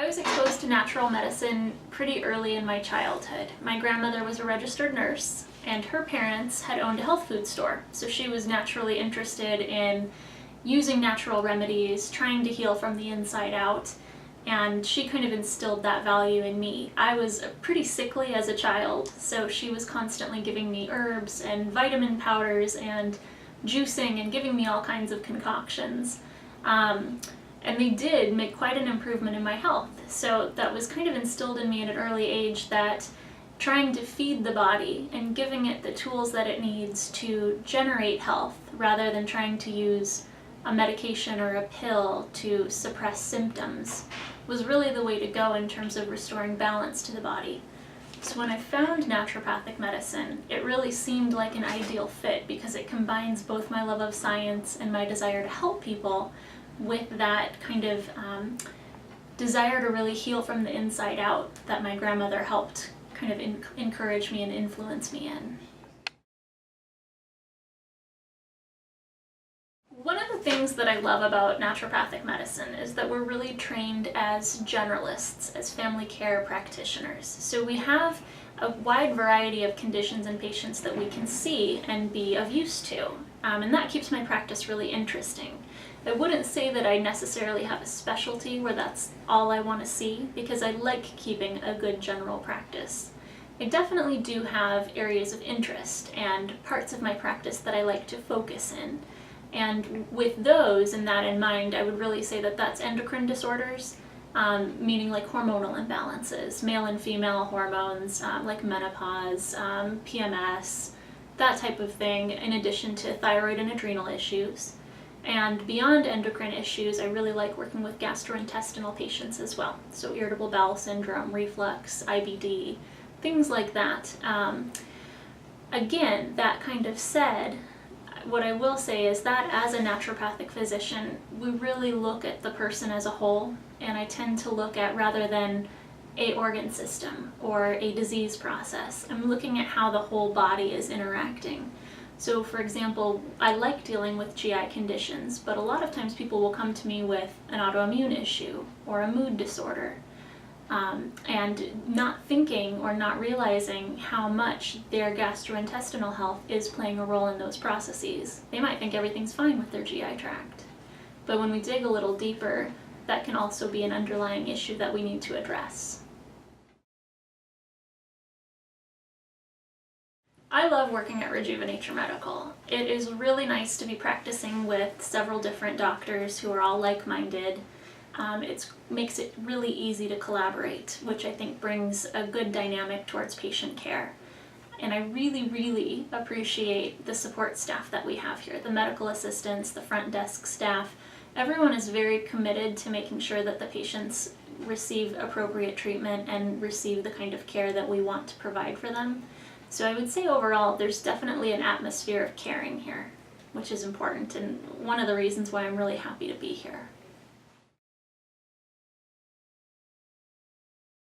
I was exposed to natural medicine pretty early in my childhood. My grandmother was a registered nurse, and her parents had owned a health food store, so she was naturally interested in using natural remedies, trying to heal from the inside out, and she kind of instilled that value in me. I was pretty sickly as a child, so she was constantly giving me herbs and vitamin powders and juicing and giving me all kinds of concoctions. And they did make quite an improvement in my health. So that was kind of instilled in me at an early age, that trying to feed the body and giving it the tools that it needs to generate health rather than trying to use a medication or a pill to suppress symptoms was really the way to go in terms of restoring balance to the body. So when I found naturopathic medicine, it really seemed like an ideal fit because it combines both my love of science and my desire to help people with that kind of desire to really heal from the inside out that my grandmother helped kind of encourage me and influence me in. One of the things that I love about naturopathic medicine is that we're really trained as generalists, as family care practitioners. So we have a wide variety of conditions and patients that we can see and be of use to, and that keeps my practice really interesting. I wouldn't say that I necessarily have a specialty where that's all I want to see, because I like keeping a good general practice. I definitely do have areas of interest and parts of my practice that I like to focus in. And with those and that in mind, I would really say that that's endocrine disorders, meaning like hormonal imbalances, male and female hormones, like menopause, PMS, that type of thing, in addition to thyroid and adrenal issues. And beyond endocrine issues, I really like working with gastrointestinal patients as well. So irritable bowel syndrome, reflux, IBD, things like that. Again, that kind of said, what I will say is that as a naturopathic physician, we really look at the person as a whole, and I tend to look at, rather than a organ system or a disease process, I'm looking at how the whole body is interacting. So for example, I like dealing with GI conditions, but a lot of times people will come to me with an autoimmune issue or a mood disorder, and not thinking or not realizing how much their gastrointestinal health is playing a role in those processes. They might think everything's fine with their GI tract, but when we dig a little deeper, that can also be an underlying issue that we need to address. I love working at RejuveNature Medical. It is really nice to be practicing with several different doctors who are all like-minded. It makes it really easy to collaborate, which I think brings a good dynamic towards patient care. And I really, really appreciate the support staff that we have here, the medical assistants, the front desk staff. Everyone is very committed to making sure that the patients receive appropriate treatment and receive the kind of care that we want to provide for them. So I would say overall, there's definitely an atmosphere of caring here, which is important, and one of the reasons why I'm really happy to be here.